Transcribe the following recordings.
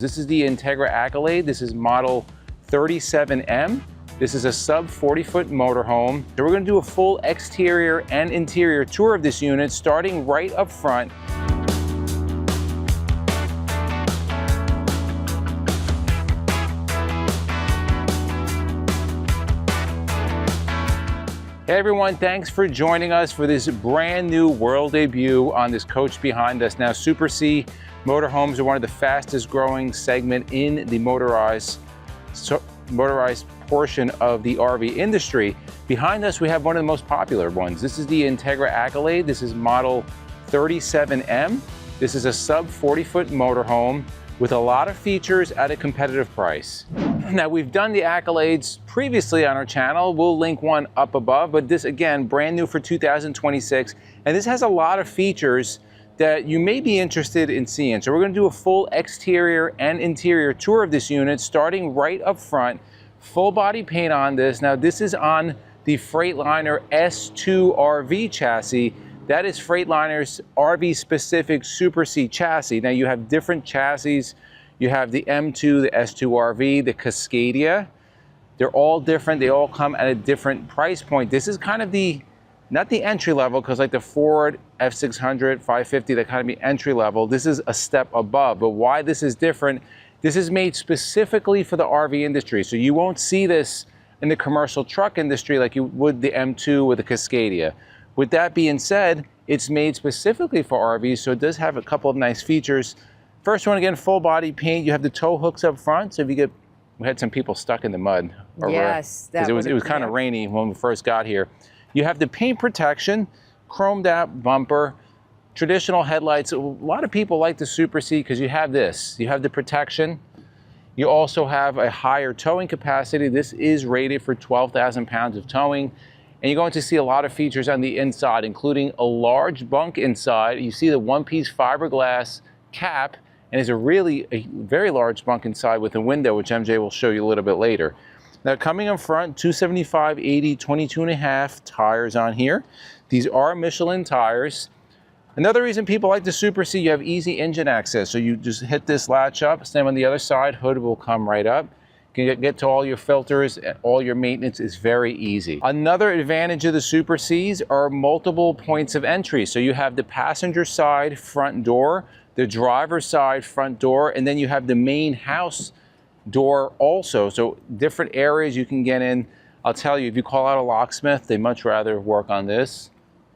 This is the Integra Accolade. This is model 37M. This is a sub 40-foot motorhome. So we're going to do a full exterior and interior tour of this unit, starting right up front. Hey everyone, thanks for joining us for this brand new world debut on this coach behind us. Now, Super C motorhomes are one of the fastest growing segment in the motorized portion of the RV industry. Behind us, we have one of the most popular ones. This is the Integra Accolade. This is model 37M. This is a sub 40-foot motorhome with a lot of features at a competitive price. Now, we've done the Accolades previously on our channel. We'll link one up above, but this, again, brand new for 2026. And this has a lot of features that you may be interested in seeing. So we're gonna do a full exterior and interior tour of this unit, starting right up front. Full body paint on this. Now, this is on the Freightliner S2 RV chassis. That is Freightliner's RV specific Super C chassis. Now, you have different chassis. You have the M2, the S2 RV, the Cascadia. They're all different. They all come at a different price point. This is kind of the, not the entry level, because like the Ford F600, 550, that kind of be entry level. This is a step above. But why this is different, this is made specifically for the RV industry. So you won't see this in the commercial truck industry like you would the M2 or the Cascadia. With that being said, it's made specifically for RVs, so it does have a couple of nice features. First one, again, full body paint. You have the tow hooks up front, so if you get, we had some people stuck in the mud. Yes. It was kind of rainy when we first got here. You have the paint protection, chromed out bumper, traditional headlights. A lot of people like the Super C because you have this. You have the protection. You also have a higher towing capacity. This is rated for 12,000 pounds of towing. And you're going to see a lot of features on the inside, including a large bunk inside. You see the one-piece fiberglass cap, and there's a very large bunk inside with a window, which MJ will show you a little bit later. Now, coming up front, 275/80, 22.5 tires on here. These are Michelin tires. Another reason people like the Super C, you have easy engine access. So you just hit this latch up, stand on the other side, hood will come right up. You can get to all your filters, all your maintenance is very easy. Another advantage of the Super Cs are multiple points of entry. So you have the passenger side front door, the driver's side front door, and then you have the main house door also. So different areas you can get in. I'll tell you, if you call out a locksmith, they much rather work on this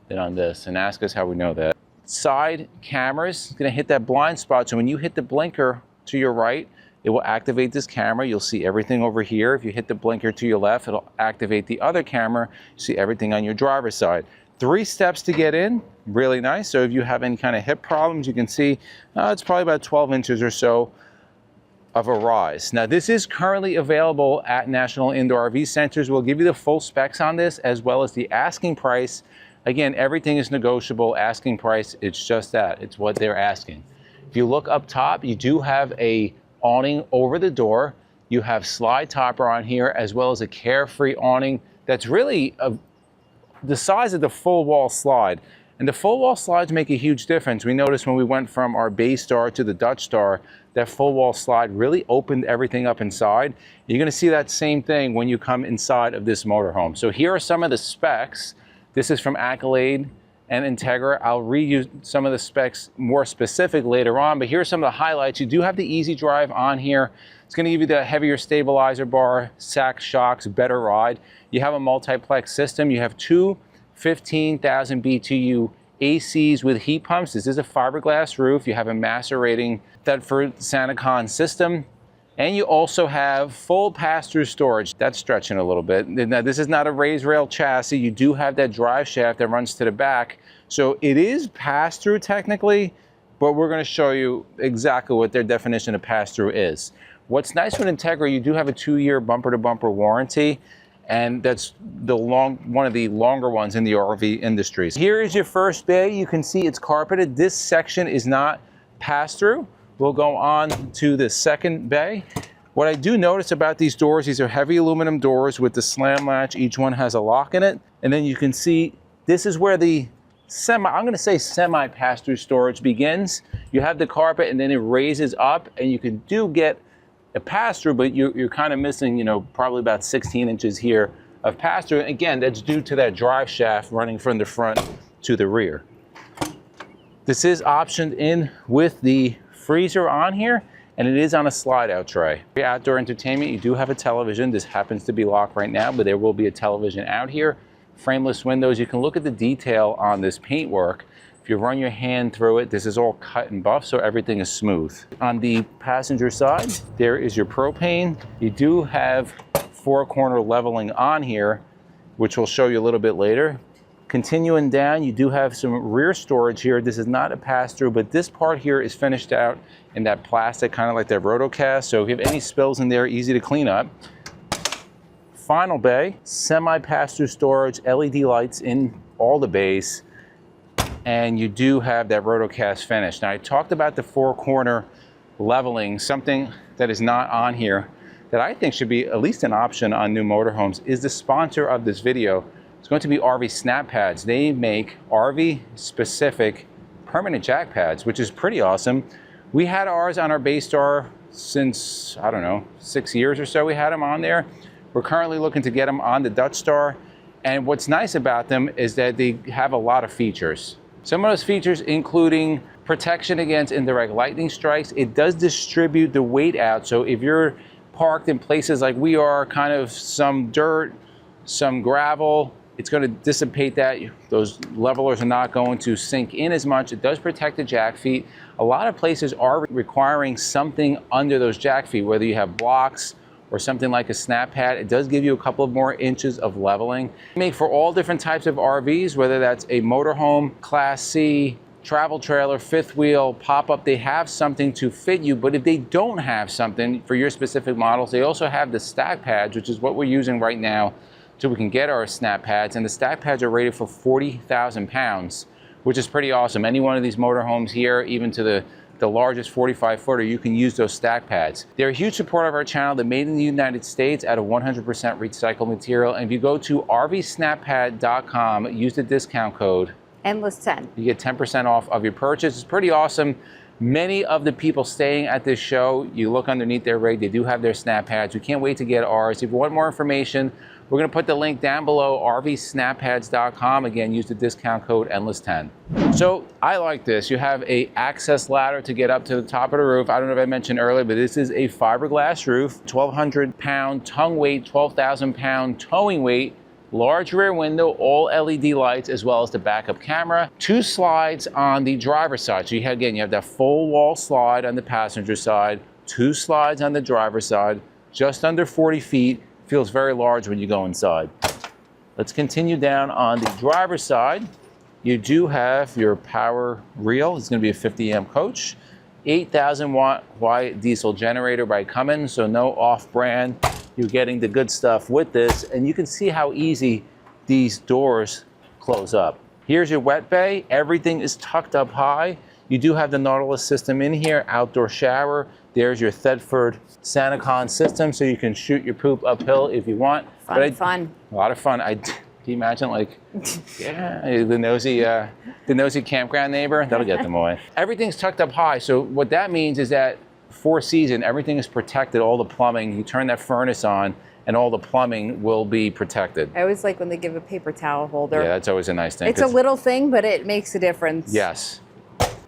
than on this, and ask us how we know that. Side cameras, gonna hit that blind spot. So when you hit the blinker to your right, it will activate this camera. You'll see everything over here. If you hit the blinker to your left, it'll activate the other camera. You see everything on your driver's side. 3 steps to get in, really nice. So if you have any kind of hip problems, you can see it's probably about 12 inches or so of a rise. Now, this is currently available at National Indoor RV Centers. We'll give you the full specs on this, as well as the asking price. Again, everything is negotiable. Asking price, it's just that. It's what they're asking. If you look up top, you do have a awning over the door. You have slide topper on here, as well as a Carefree awning that's really the size of the full wall slide. And the full wall slides make a huge difference. We noticed when we went from our Bay Star to the Dutch Star, that full wall slide really opened everything up inside. You're gonna see that same thing when you come inside of this motorhome. So here are some of the specs. This is from Accolade and Integra. I'll reuse some of the specs more specific later on, but here are some of the highlights. You do have the Easy Drive on here. It's gonna give you the heavier stabilizer bar, sack shocks, better ride. You have a multiplex system. You have 2 15,000 BTU ACs with heat pumps. This is a fiberglass roof. You have a macerating Thetford Sanacon system. And you also have full pass-through storage. That's stretching a little bit. Now, this is not a raised rail chassis. You do have that drive shaft that runs to the back. So it is pass-through technically, but we're gonna show you exactly what their definition of pass-through is. What's nice with Integra, you do have a 2-year bumper-to-bumper warranty, and that's one of the longer ones in the RV industry. Here is your first bay. You can see it's carpeted. This section is not pass-through. We'll go on to the second bay. What I do notice about these doors, these are heavy aluminum doors with the slam latch. Each one has a lock in it. And then you can see this is where the I'm gonna say semi pass-through storage begins. You have the carpet and then it raises up and you can get a pass-through, but you're kind of missing, you know, probably about 16 inches here of pass-through. Again, that's due to that drive shaft running from the front to the rear. This is optioned in with the freezer on here, and it is on a slide-out tray. For your outdoor entertainment, you do have a television. This happens to be locked right now, but there will be a television out here. Frameless windows. You can look at the detail on this paintwork. If you run your hand through it, this is all cut and buff, so everything is smooth. On the passenger side, there is your propane. You do have 4-corner leveling on here, which we'll show you a little bit later. Continuing down, you do have some rear storage here. This is not a pass-through, but this part here is finished out in that plastic, kind of like that rotocast. So if you have any spills in there, easy to clean up. Final bay, semi pass-through storage, LED lights in all the bays, and you do have that rotocast finish. Now I talked about the 4-corner leveling. Something that is not on here that I think should be at least an option on new motorhomes is the sponsor of this video. It's going to be RV Snap Pads. They make RV specific permanent jack pads, which is pretty awesome. We had ours on our Baystar since, I don't know, 6 years or so we had them on there. We're currently looking to get them on the Dutch Star. And what's nice about them is that they have a lot of features. Some of those features including protection against indirect lightning strikes. It does distribute the weight out. So if you're parked in places like we are, kind of some dirt, some gravel, it's going to dissipate that. Those levelers are not going to sink in as much. It does protect the jack feet. A lot of places are requiring something under those jack feet, whether you have blocks or something like a snap pad. It does give you a couple of more inches of leveling. Make for all different types of RVs, whether that's a motorhome, Class C, travel trailer, fifth wheel, pop-up, they have something to fit you. But if they don't have something for your specific models, they also have the stack pads, which is what we're using right now, so we can get our snap pads. And the stack pads are rated for 40,000 pounds, which is pretty awesome. Any one of these motorhomes here, even to the largest 45-footer, you can use those stack pads. They're a huge supporter of our channel. They're made in the United States out of 100% recycled material. And if you go to rvsnappad.com, use the discount code Endless10. You get 10% off of your purchase. It's pretty awesome. Many of the people staying at this show, you look underneath their rig, they do have their snap pads. We can't wait to get ours. If you want more information, we're going to put the link down below, rvsnappads.com. Again, use the discount code Endless10. So I like this. You have a access ladder to get up to the top of the roof. I don't know if I mentioned earlier, but this is a fiberglass roof, 1,200 pound tongue weight, 12,000 pound towing weight, large rear window, all LED lights, as well as the backup camera. 2 slides on the driver's side. So you have that full wall slide on the passenger side, 2 slides on the driver's side, just under 40 feet. Feels very large when you go inside. Let's continue down on the driver's side. You do have your power reel. It's going to be a 50 amp coach, 8,000 watt diesel generator by Cummins, so no off-brand. You're getting the good stuff with this, and you can see how easy these doors close up. Here's your wet bay. Everything is tucked up high. You do have the Nautilus system in here, outdoor shower. There's your Thetford SantaCon system, so you can shoot your poop uphill if you want. Fun. A lot of fun. Can you imagine, like, yeah, the nosy campground neighbor? That'll get them away. Everything's tucked up high, so what that means is that for season, everything is protected, all the plumbing. You turn that furnace on, and all the plumbing will be protected. I always like when they give a paper towel holder. Yeah, that's always a nice thing. It's a little thing, but it makes a difference. Yes.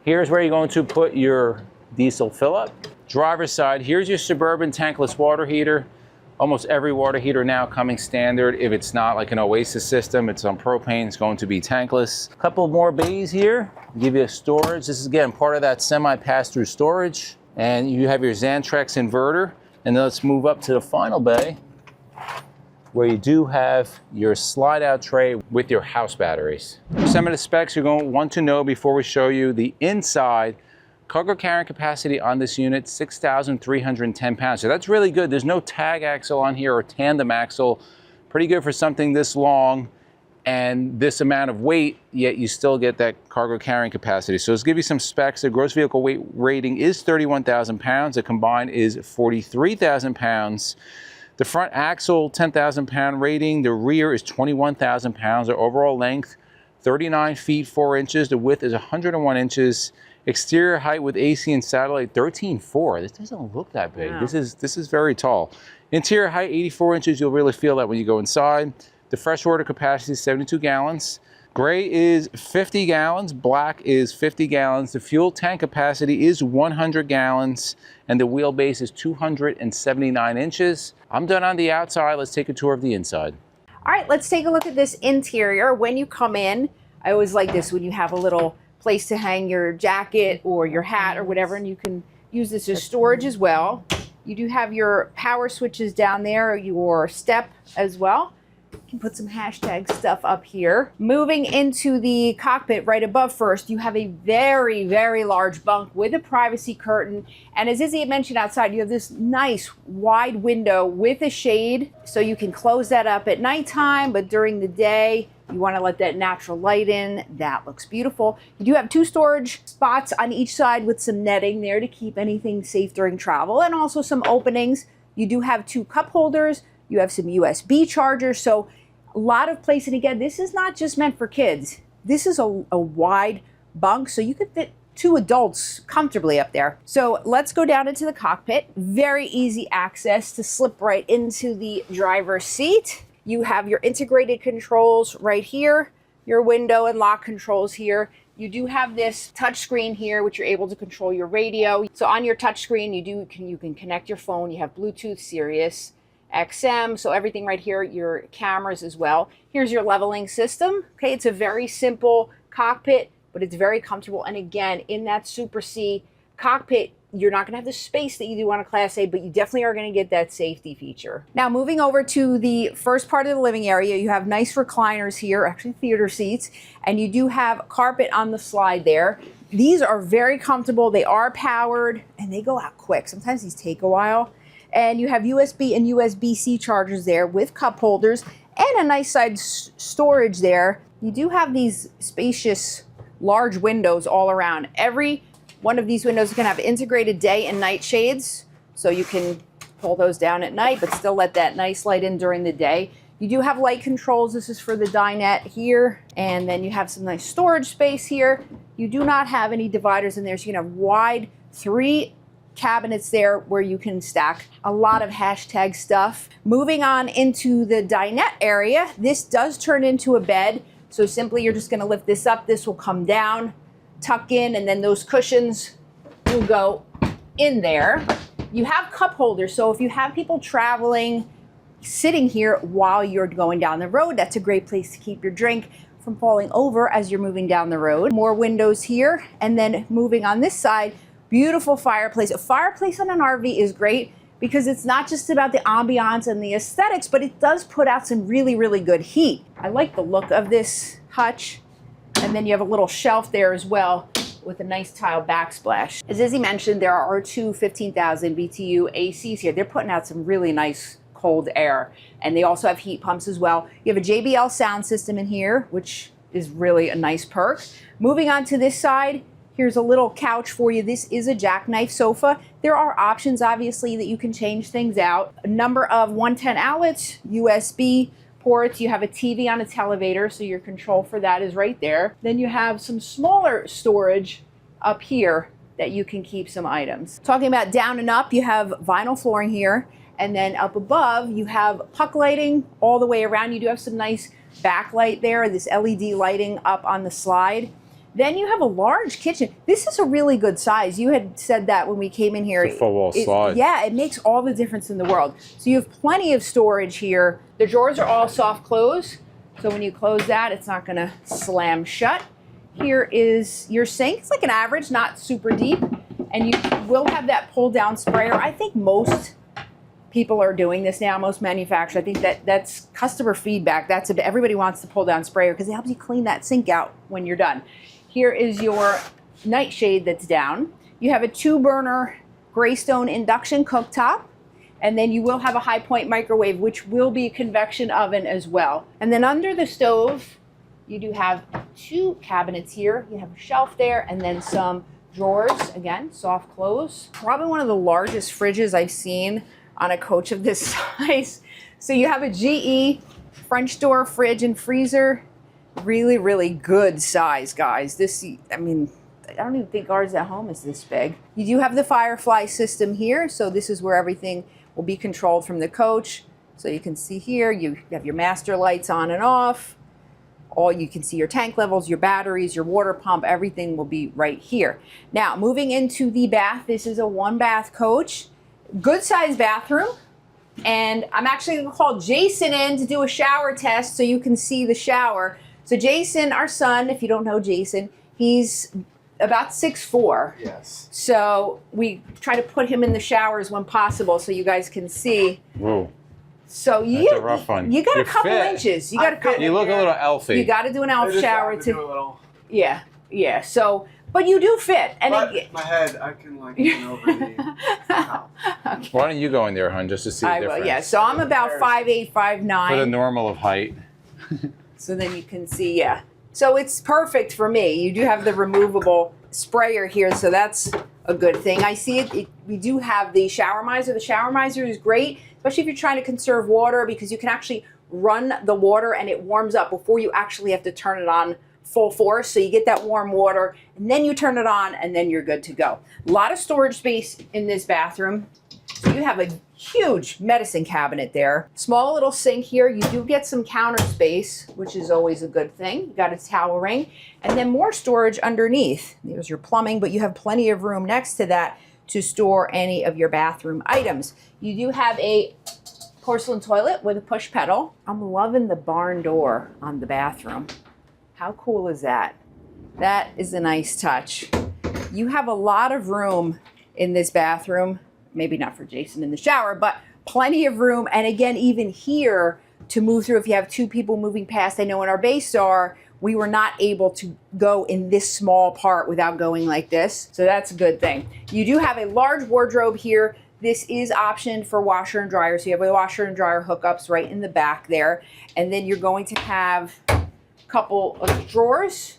Here's where you're going to put your diesel fill-up. Driver's side, here's your Suburban tankless water heater. Almost every water heater now coming standard. If it's not like an Oasis system, it's on propane, it's going to be tankless. A couple more bays here, give you a storage. This is again part of that semi pass-through storage. And you have your Xantrex inverter. And then let's move up to the final bay, where you do have your slide-out tray with your house batteries. Some of the specs you're going to want to know before we show you the inside. Cargo carrying capacity on this unit, 6,310 pounds. So that's really good. There's no tag axle on here or tandem axle. Pretty good for something this long and this amount of weight, yet you still get that cargo carrying capacity. So let's give you some specs. The gross vehicle weight rating is 31,000 pounds. The combined is 43,000 pounds. The front axle, 10,000 pound rating. The rear is 21,000 pounds. The overall length, 39 feet 4 inches. The width is 101 inches. Exterior height with AC and satellite 13.4. This doesn't look that big. Wow. This is very tall. Interior height 84 inches. You'll really feel that when you go inside. The freshwater capacity is 72 gallons. Gray is 50 gallons, black is 50 gallons. The fuel tank capacity is 100 gallons, and the wheelbase is 279 inches. I'm done on the outside. Let's take a tour of the inside. All right, let's take a look at this interior. When you come in, I always like this when you have a little place to hang your jacket or your hat or whatever, and you can use this as storage as well. You do have your power switches down there, your step as well. You can put some hashtag stuff up here. Moving into the cockpit right above first, you have a very, very large bunk with a privacy curtain. And as Izzy had mentioned outside, you have this nice wide window with a shade. So you can close that up at nighttime, but during the day, you want to let that natural light in. That looks beautiful. You do have 2 storage spots on each side with some netting there to keep anything safe during travel, and also some openings. You do have 2 cup holders. You have some USB chargers, so a lot of place. And again, this is not just meant for kids. This is a wide bunk, so you could fit 2 adults comfortably up there. So let's go down into the cockpit. Very easy access to slip right into the driver's seat. You have your integrated controls right here, your window and lock controls here. You do have this touch screen here, which you're able to control your radio. So on your touch screen, you can connect your phone. You have Bluetooth, Sirius XM, so everything right here, your cameras as well. Here's your leveling system. Okay, it's a very simple cockpit, but it's very comfortable. And again, in that Super C cockpit, you're not gonna have the space that you do on a Class A, but you definitely are gonna get that safety feature. Now, moving over to the first part of the living area, you have nice recliners here, actually theater seats, and you do have carpet on the slide there. These are very comfortable. They are powered, and they go out quick. Sometimes these take a while. And you have USB and USB-C chargers there with cup holders and a nice side storage there. You do have these spacious, large windows all around. Every one of these windows can have integrated day and night shades, so you can pull those down at night, but still let that nice light in during the day. You do have light controls. This is for the dinette here. And then you have some nice storage space here. You do not have any dividers in there, so you can have wide 3 cabinets there where you can stack a lot of hashtag stuff. Moving on into the dinette area, this does turn into a bed. So simply you're just gonna lift this up, this will come down, tuck in, and then those cushions will go in there. You have cup holders, so if you have people traveling, sitting here while you're going down the road, that's a great place to keep your drink from falling over as you're moving down the road. More windows here, and then moving on this side, beautiful fireplace. A fireplace on an RV is great because it's not just about the ambiance and the aesthetics, but it does put out some really, really good heat. I like the look of this hutch. And then you have a little shelf there as well with a nice tile backsplash. As Izzy mentioned, there are 2 15,000 BTU ACs here. They're putting out some really nice cold air. And they also have heat pumps as well. You have a JBL sound system in here, which is really a nice perk. Moving on to this side, here's a little couch for you. This is a jackknife sofa. There are options, obviously, that you can change things out. A number of 110 outlets, USB ports. You have a TV on its elevator, so your control for that is right there. Then you have some smaller storage up here that you can keep some items. Talking about down and up, you have vinyl flooring here. And then up above, you have puck lighting all the way around. You do have some nice backlight there, this LED lighting up on the slide. Then you have a large kitchen. This is a really good size. You had said that when we came in here. It's a full wall slide. Yeah, it makes all the difference in the world. So you have plenty of storage here. The drawers are all soft close. So when you close that, it's not gonna slam shut. Here is your sink. It's like an average, not super deep. And you will have that pull down sprayer. I think most people are doing this now, most manufacturers. I think that's customer feedback. Everybody wants the pull down sprayer because it helps you clean that sink out when you're done. Here is your nightshade that's down. You have a 2-burner Greystone induction cooktop, and then you will have a high point microwave, which will be a convection oven as well. And then under the stove, you do have 2 cabinets here. You have a shelf there, and then some drawers, again, soft close. Probably one of the largest fridges I've seen on a coach of this size. So you have a GE French door fridge and freezer. Really, really good size, guys. This, I mean, I don't even think ours at home is this big. You do have the Firefly system here, so this is where everything will be controlled from the coach. So you can see here, you have your master lights on and off. All you can see your tank levels, your batteries, your water pump, everything will be right here. Now, moving into the bath, this is a 1-bath coach. Good sized bathroom. And I'm actually gonna call Jason in to do a shower test so you can see the shower. So Jason, our son, if you don't know Jason, he's about 6'4". Yes. So we try to put him in the showers when possible so you guys can see. Whoa. So you, That's a rough one. you got You're a couple fit. inches. You got a couple. You look a little elfy. You got to do an elf shower to do a little. Yeah, yeah. So, but you do fit. And But it, my head, I can like lean over the. Wow. okay. Why don't you go in there, hun, just to see the I difference? will. Yeah. So I'm about 5'8", For the 5'9". normal of height. So then you can see. Yeah. So it's perfect for me. You do have the removable sprayer here, so that's a good thing. I see it. We do have the shower miser. The shower miser is great, especially if you're trying to conserve water, because you can actually run the water and it warms up before you actually have to turn it on full force. So you get that warm water and then you turn it on and then you're good to go. A lot of storage space in this bathroom. So you have a huge medicine cabinet there. Small little sink here. You do get some counter space, which is always a good thing. You got a towel ring and then more storage underneath. There's your plumbing, but you have plenty of room next to that to store any of your bathroom items. You do have a porcelain toilet with a push pedal. I'm loving the barn door on the bathroom. How cool is that? That is a nice touch. You have a lot of room in this bathroom. Maybe not for Jason in the shower, but plenty of room. And again, even here to move through, if you have two people moving past, I know in our bay star, we were not able to go in this small part without going like this. So that's a good thing. You do have a large wardrobe here. This is optioned for washer and dryer. So you have a washer and dryer hookups right in the back there. And then you're going to have a couple of drawers.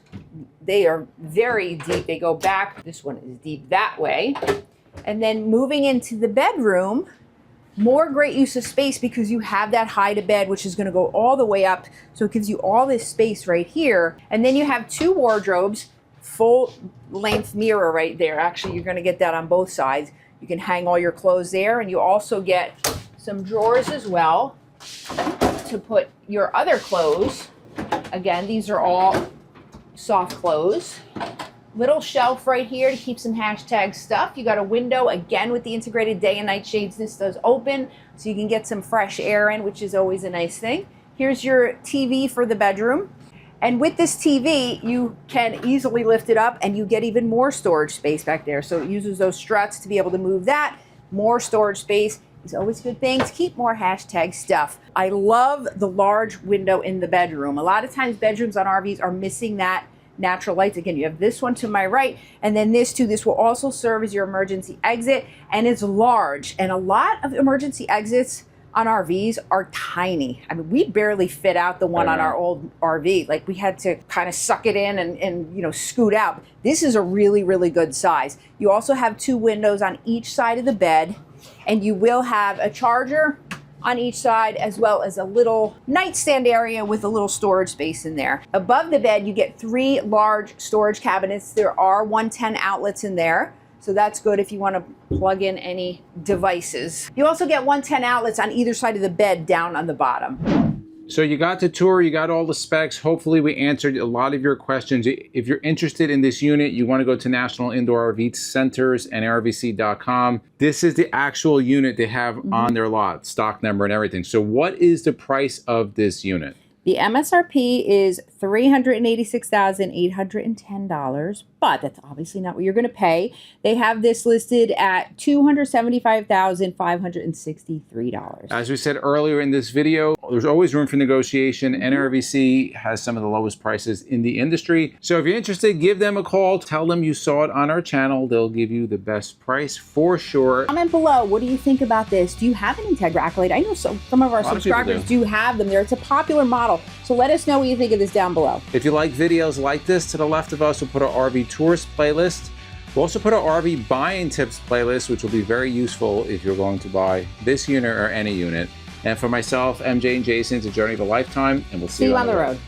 They are very deep. They go back. This one is deep that way. And then moving into the bedroom, more great use of space because you have that hide a bed, which is going to go all the way up. So it gives you all this space right here. And then you have two wardrobes, full length mirror right there. Actually, you're going to get that on both sides. You can hang all your clothes there. And you also get some drawers as well to put your other clothes. Again, these are all soft clothes. Little shelf right here to keep some hashtag stuff. You got a window again with the integrated day and night shades. This does open so you can get some fresh air in, which is always a nice thing. Here's your TV for the bedroom. And with this TV, you can easily lift it up and you get even more storage space back there. So it uses those struts to be able to move that. More storage space is always a good thing to keep more hashtag stuff. I love the large window in the bedroom. A lot of times bedrooms on RVs are missing that natural lights. Again, you have this one to my right, and then this too. This will also serve as your emergency exit, and it's large. And a lot of emergency exits on RVs are tiny. I mean, we barely fit out the one on our old RV. Like we had to kind of suck it in and you know, scoot out. This is a really, really good size. You also have two windows on each side of the bed, and you will have a charger on each side, as well as a little nightstand area with a little storage space in there. Above the bed, you get three large storage cabinets. There are 110 outlets in there, so that's good if you want to plug in any devices. You also get 110 outlets on either side of the bed down on the bottom. So you got the tour, you got all the specs. Hopefully we answered a lot of your questions. If you're interested in this unit, you want to go to National Indoor RV Centers and RVC.com. This is the actual unit they have on their lot, stock number and everything. So what is the price of this unit? The MSRP is $386,810, but that's obviously not what you're going to pay. They have this listed at $275,563. As we said earlier in this video, there's always room for negotiation. NRVC has some of the lowest prices in the industry. So if you're interested, give them a call. Tell them you saw it on our channel. They'll give you the best price for sure. Comment below. What do you think about this? Do you have an Integra Accolade? I know some of our subscribers do have them there. It's a popular model. So let us know what you think of this down below. If you like videos like this, to the left of us, we'll put our RV tours playlist. We'll also put our RV buying tips playlist, which will be very useful if you're going to buy this unit or any unit. And for myself, MJ, and Jason, it's a journey of a lifetime, and we'll see you on the road.